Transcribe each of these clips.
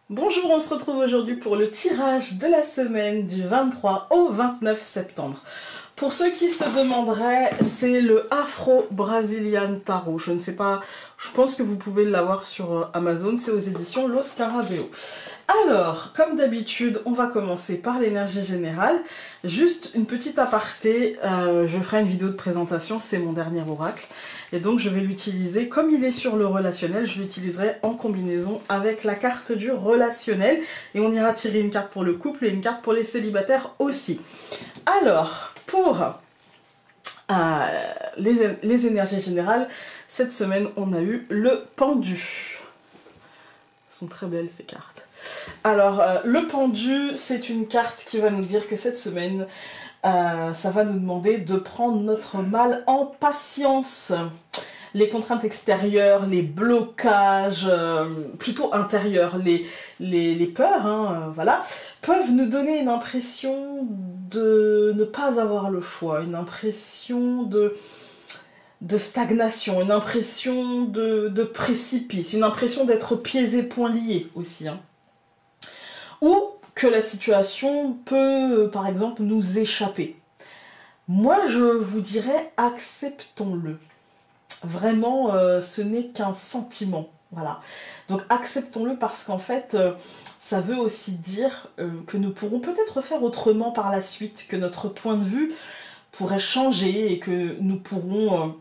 Bonjour, on se retrouve aujourd'hui pour le tirage de la semaine du 23 au 29 septembre. Pour ceux qui se demanderaient, c'est le Afro-Brazilian Tarot. Je ne sais pas, je pense que vous pouvez l'avoir sur Amazon, c'est aux éditions Los Carabeo. Alors, comme d'habitude, on va commencer par l'énergie générale. Juste une petite aparté, je ferai une vidéo de présentation, c'est mon dernier oracle. Et donc je vais l'utiliser, comme il est sur le relationnel, je l'utiliserai en combinaison avec la carte du relationnel. Et on ira tirer une carte pour le couple et une carte pour les célibataires aussi. Alors, pour les énergies générales, cette semaine, on a eu le pendu. Elles sont très belles ces cartes. Alors, le pendu, c'est une carte qui va nous dire que cette semaine, ça va nous demander de prendre notre mal en patience. Les contraintes extérieures, les blocages, plutôt intérieurs, les peurs, hein, voilà, peuvent nous donner une impression de ne pas avoir le choix, une impression de stagnation, une impression de précipice, une impression d'être pieds et poings liés aussi, hein. Ou que la situation peut, par exemple, nous échapper. Moi, je vous dirais, acceptons-le. Vraiment, ce n'est qu'un sentiment. Voilà. Donc, acceptons-le parce qu'en fait, ça veut aussi dire que nous pourrons peut-être faire autrement par la suite, que notre point de vue pourrait changer et que nous pourrons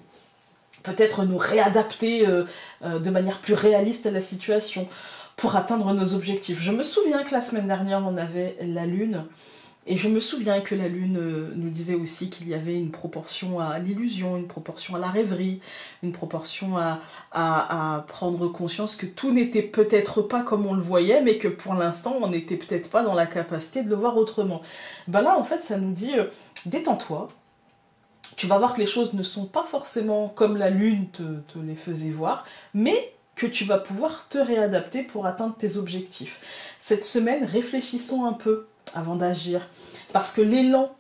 peut-être nous réadapter de manière plus réaliste à la situation pour atteindre nos objectifs. Je me souviens que la semaine dernière, on avait la Lune, et je me souviens que la Lune nous disait aussi qu'il y avait une proportion à l'illusion, une proportion à la rêverie, une proportion à prendre conscience que tout n'était peut-être pas comme on le voyait, mais que pour l'instant, on n'était peut-être pas dans la capacité de le voir autrement. Ben là, en fait, ça nous dit, détends-toi, tu vas voir que les choses ne sont pas forcément comme la Lune te les faisait voir, mais que tu vas pouvoir te réadapter pour atteindre tes objectifs. Cette semaine, réfléchissons un peu avant d'agir, parce que l'élan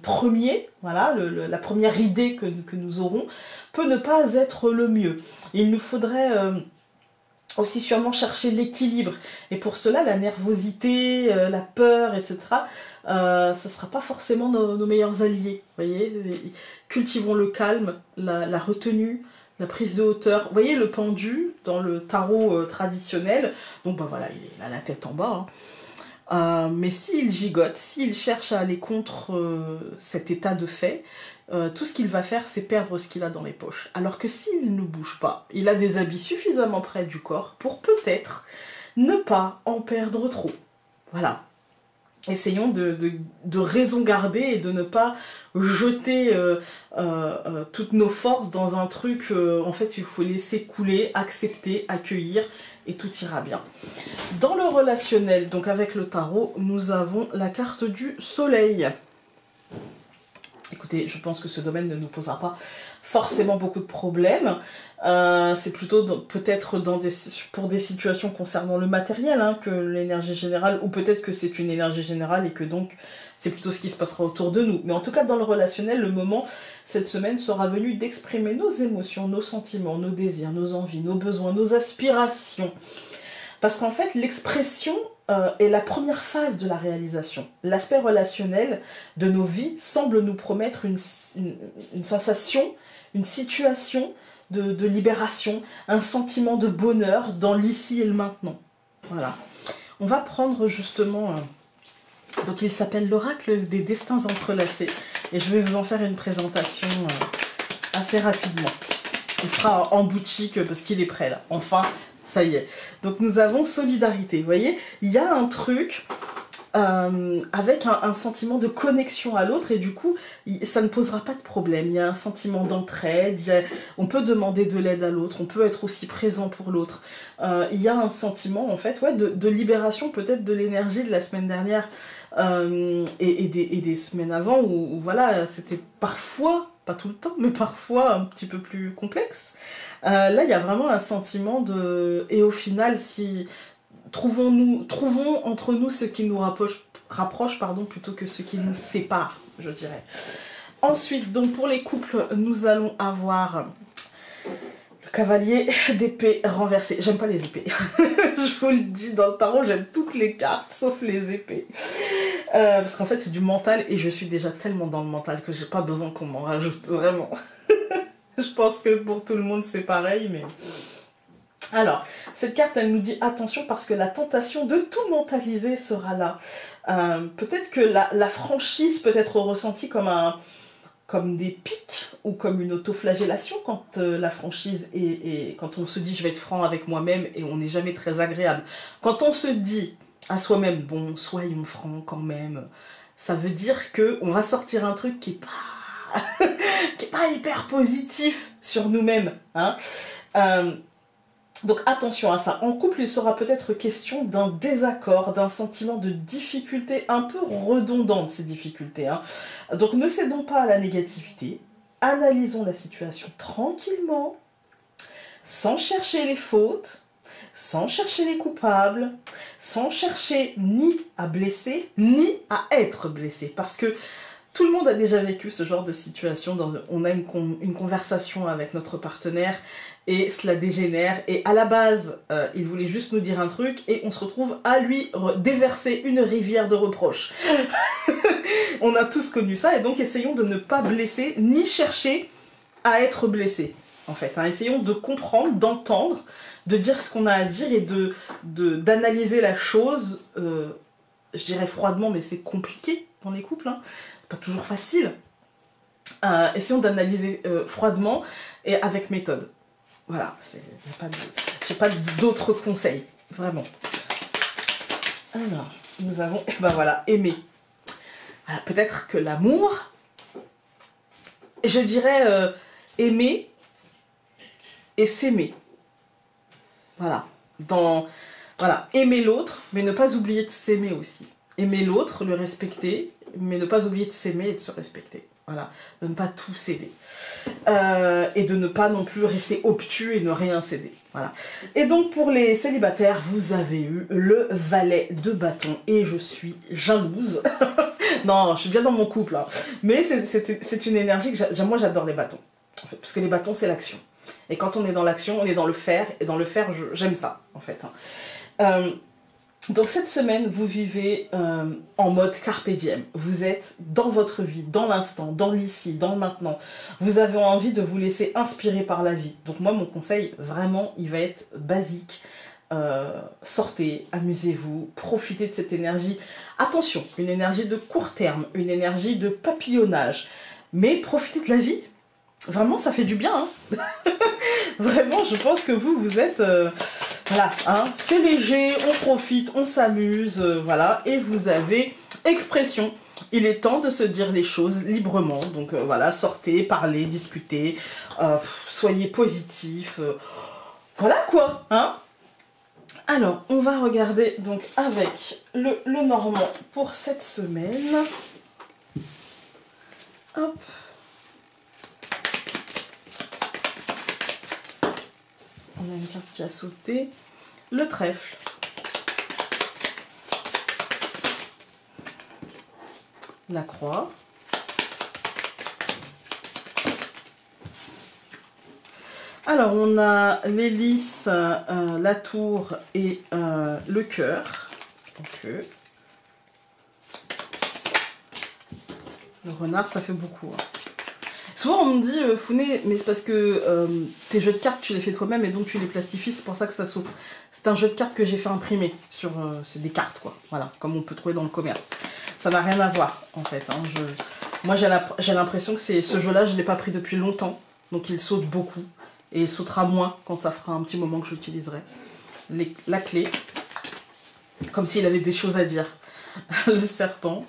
premier, voilà, la première idée que nous aurons, peut ne pas être le mieux. Il nous faudrait aussi sûrement chercher l'équilibre, et pour cela, la nervosité, la peur, etc., ça ne sera pas forcément nos meilleurs alliés, voyez. Cultivons le calme, la retenue, la prise de hauteur. Vous voyez le pendu dans le tarot traditionnel, donc bah voilà, il a la tête en bas, hein. Mais s'il gigote, s'il cherche à aller contre cet état de fait, tout ce qu'il va faire, c'est perdre ce qu'il a dans les poches. Alors que s'il ne bouge pas, il a des habits suffisamment près du corps pour peut-être ne pas en perdre trop. Voilà. Essayons de raison garder et de ne pas jeter toutes nos forces dans un truc, en fait il faut laisser couler, accepter, accueillir et tout ira bien. Dans le relationnel, donc avec le tarot, nous avons la carte du soleil. Écoutez, je pense que ce domaine ne nous posera pas forcément beaucoup de problèmes. C'est plutôt peut-être pour des situations concernant le matériel, hein, que l'énergie générale, ou peut-être que c'est une énergie générale et que donc c'est plutôt ce qui se passera autour de nous. Mais en tout cas, dans le relationnel, le moment, cette semaine, sera venu d'exprimer nos émotions, nos sentiments, nos désirs, nos envies, nos besoins, nos aspirations. Parce qu'en fait, l'expression est la première phase de la réalisation. L'aspect relationnel de nos vies semble nous promettre une sensation, une situation de libération, un sentiment de bonheur dans l'ici et le maintenant. Voilà. On va prendre justement... donc il s'appelle l'oracle des destins entrelacés. Et je vais vous en faire une présentation assez rapidement. Il sera en boutique parce qu'il est prêt là. Enfin, ça y est. Donc nous avons solidarité. Vous voyez, il y a un truc... avec un sentiment de connexion à l'autre et du coup ça ne posera pas de problème. Il y a un sentiment d'entraide, on peut demander de l'aide à l'autre, on peut être aussi présent pour l'autre. Il y a un sentiment en fait, ouais, de libération peut-être de l'énergie de la semaine dernière et des semaines avant où voilà, c'était parfois, pas tout le temps, mais parfois un petit peu plus complexe. Là il y a vraiment un sentiment de... Et au final, si... Trouvons entre nous ce qui nous rapproche plutôt que ce qui nous sépare, je dirais. Ensuite, donc pour les couples, nous allons avoir le cavalier d'épée renversé. J'aime pas les épées, je vous le dis, dans le tarot, j'aime toutes les cartes, sauf les épées. Parce qu'en fait, c'est du mental, et je suis déjà tellement dans le mental que j'ai pas besoin qu'on m'en rajoute, vraiment. Je pense que pour tout le monde, c'est pareil, mais... Alors, cette carte, elle nous dit attention parce que la tentation de tout mentaliser sera là. Peut-être que la franchise peut être ressentie comme des pics ou comme une autoflagellation quand la franchise quand on se dit je vais être franc avec moi-même et on n'est jamais très agréable. Quand on se dit à soi-même, bon, soyons francs quand même, ça veut dire qu'on va sortir un truc qui est pas hyper positif sur nous-mêmes. Hein. Donc attention à ça. En couple, il sera peut-être question d'un désaccord, d'un sentiment de difficulté un peu redondante, ces difficultés. Hein. Donc ne cédons pas à la négativité. Analysons la situation tranquillement, sans chercher les fautes, sans chercher les coupables, sans chercher ni à blesser, ni à être blessé. Parce que tout le monde a déjà vécu ce genre de situation. On a une conversation avec notre partenaire et cela dégénère. Et à la base, il voulait juste nous dire un truc et on se retrouve à lui déverser une rivière de reproches. On a tous connu ça et donc essayons de ne pas blesser ni chercher à être blessé. En fait, hein. Essayons de comprendre, d'entendre, de dire ce qu'on a à dire et d'analyser la chose, je dirais froidement, mais c'est compliqué dans les couples, hein. Pas toujours facile. Essayons d'analyser froidement et avec méthode. Voilà, j'ai pas d'autres conseils, vraiment. Alors, nous avons, ben voilà, aimer. Voilà, peut-être que l'amour, je dirais aimer et s'aimer. Voilà, voilà, aimer l'autre, mais ne pas oublier de s'aimer aussi. Aimer l'autre, le respecter, mais ne pas oublier de s'aimer et de se respecter. Voilà, de ne pas tout céder. Et de ne pas non plus rester obtus et ne rien céder. Voilà. Et donc pour les célibataires, vous avez eu le valet de bâton et je suis jalouse. Non, je suis bien dans mon couple, hein. Mais c'est une énergie que moi j'adore les bâtons. En fait, parce que les bâtons c'est l'action. Et quand on est dans l'action, on est dans le faire. Et dans le faire, j'aime ça, en fait. Hein. Donc cette semaine, vous vivez en mode carpe diem. Vous êtes dans votre vie, dans l'instant, dans l'ici, dans le maintenant. Vous avez envie de vous laisser inspirer par la vie. Donc moi, mon conseil, vraiment, il va être basique. Sortez, amusez-vous, profitez de cette énergie. Attention, une énergie de court terme, une énergie de papillonnage. Mais profitez de la vie. Vraiment, ça fait du bien. Hein. Vraiment, je pense que vous êtes... voilà, hein, c'est léger, on profite, on s'amuse, voilà. Et vous avez expression. Il est temps de se dire les choses librement. Donc voilà, sortez, parlez, discutez, soyez positifs. Voilà quoi, hein. Alors, on va regarder donc avec le normand pour cette semaine. Hop. On a une carte qui a sauté. Le trèfle. La croix. Alors, on a l'hélice, la tour et le cœur. Donc, le renard, ça fait beaucoup. Hein. Souvent, on me dit, Founé, mais c'est parce que tes jeux de cartes, tu les fais toi-même et donc tu les plastifies, c'est pour ça que ça saute. C'est un jeu de cartes que j'ai fait imprimer sur... c'est des cartes, quoi. Voilà, comme on peut trouver dans le commerce. Ça n'a rien à voir, en fait. Hein. Moi, j'ai l'impression que ce jeu-là, je ne l'ai pas pris depuis longtemps. Donc, il saute beaucoup. Et il sautera moins quand ça fera un petit moment que j'utiliserai. La clé. Comme s'il avait des choses à dire. Le serpent.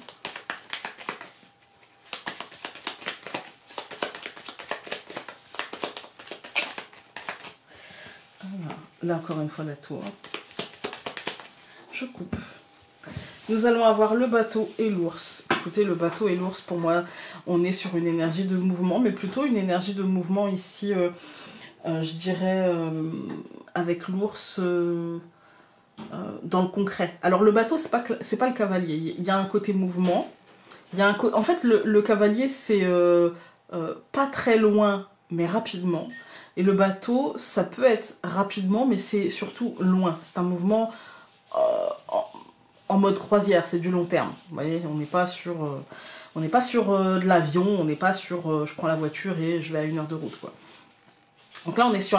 Là, encore une fois, la tour. Je coupe. Nous allons avoir le bateau et l'ours. Écoutez, le bateau et l'ours, pour moi, on est sur une énergie de mouvement, mais plutôt une énergie de mouvement ici, je dirais, avec l'ours dans le concret. Alors, le bateau, c'est pas le cavalier. Il y a un côté mouvement. En fait, le cavalier, c'est pas très loin, mais rapidement. Et le bateau, ça peut être rapidement, mais c'est surtout loin. C'est un mouvement en mode croisière, c'est du long terme. Vous voyez, on n'est pas sur, de l'avion, on n'est pas sur je prends la voiture et je vais à 1 heure de route, quoi. Donc là, on est sur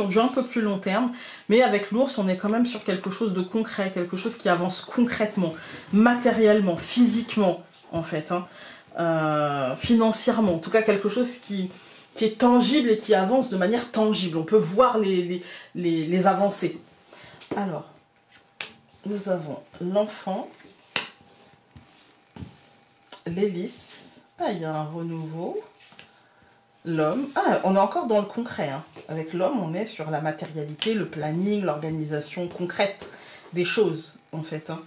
du un peu plus long terme, mais avec l'ours, on est quand même sur quelque chose de concret, quelque chose qui avance concrètement, matériellement, physiquement, en fait, hein, financièrement, en tout cas quelque chose qui est tangible et qui avance de manière tangible. On peut voir les avancées. Alors, nous avons l'enfant, l'hélice, il y a un renouveau. L'homme, on est encore dans le concret, hein. Avec l'homme, on est sur la matérialité, le planning, l'organisation concrète des choses, en fait, hein.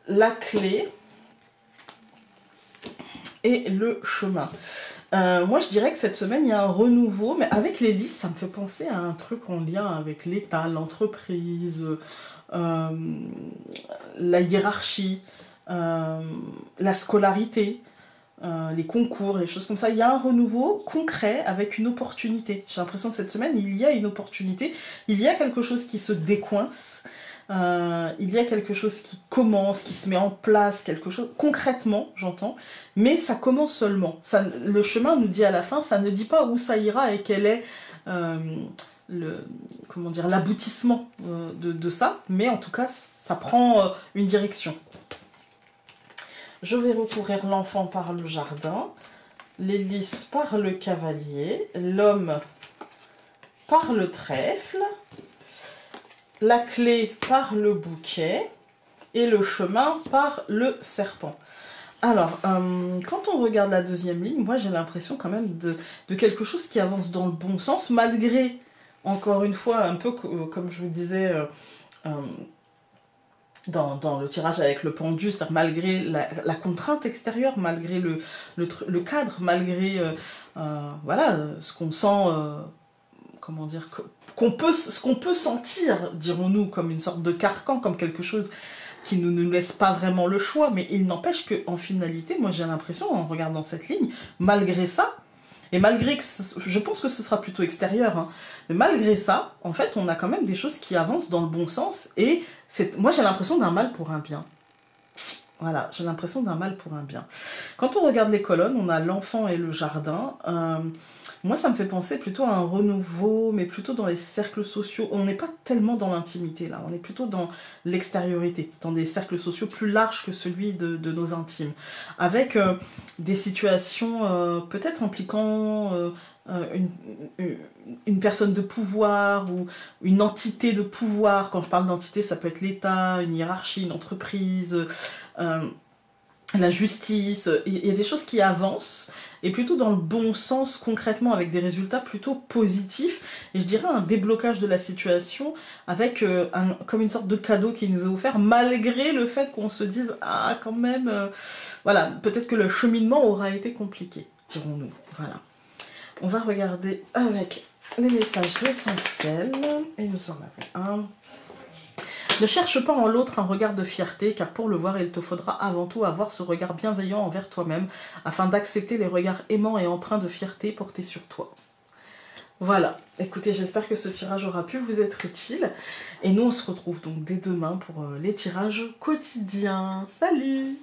La clé et le chemin. Moi, je dirais que cette semaine, il y a un renouveau, mais avec l'hélice, ça me fait penser à un truc en lien avec l'État, l'entreprise, la hiérarchie, la scolarité. Les concours, les choses comme ça. Il y a un renouveau concret avec une opportunité. J'ai l'impression que cette semaine, il y a une opportunité. Il y a quelque chose qui se décoince. Il y a quelque chose qui commence, qui se met en place, quelque chose concrètement, j'entends. Mais ça commence seulement. Ça, le chemin nous dit à la fin, ça ne dit pas où ça ira et quel est l'aboutissement de ça. Mais en tout cas, ça prend une direction. Je vais recouvrir l'enfant par le jardin, l'hélice par le cavalier, l'homme par le trèfle, la clé par le bouquet et le chemin par le serpent. Alors, quand on regarde la deuxième ligne, moi j'ai l'impression quand même de quelque chose qui avance dans le bon sens, malgré, encore une fois, un peu comme je vous disais... dans le tirage avec le pendu, c'est-à-dire malgré la contrainte extérieure, malgré le cadre, malgré voilà, ce qu'on sent, comment dire, ce qu'on peut sentir, dirons-nous, comme une sorte de carcan, comme quelque chose qui ne nous laisse pas vraiment le choix, mais il n'empêche qu'en finalité, moi j'ai l'impression, en regardant cette ligne, malgré ça, et malgré que, je pense que ce sera plutôt extérieur, hein, mais malgré ça, en fait, on a quand même des choses qui avancent dans le bon sens, et moi j'ai l'impression d'un mal pour un bien. Voilà, j'ai l'impression d'un mal pour un bien. Quand on regarde les colonnes, on a l'enfant et le jardin. Moi, ça me fait penser plutôt à un renouveau, mais plutôt dans les cercles sociaux. On n'est pas tellement dans l'intimité, là. On est plutôt dans l'extériorité, dans des cercles sociaux plus larges que celui de nos intimes. Avec des situations peut-être impliquant une personne de pouvoir ou une entité de pouvoir. Quand je parle d'entité, ça peut être l'État, une hiérarchie, une entreprise... la justice, il y a des choses qui avancent et plutôt dans le bon sens concrètement avec des résultats plutôt positifs et je dirais un déblocage de la situation avec comme une sorte de cadeau qui nous est offert malgré le fait qu'on se dise ah quand même voilà, peut-être que le cheminement aura été compliqué, dirons-nous. Voilà, on va regarder avec les messages essentiels et nous en avons un. Ne cherche pas en l'autre un regard de fierté, car pour le voir, il te faudra avant tout avoir ce regard bienveillant envers toi-même, afin d'accepter les regards aimants et empreints de fierté portés sur toi. Voilà, écoutez, j'espère que ce tirage aura pu vous être utile, et nous on se retrouve donc dès demain pour les tirages quotidiens. Salut!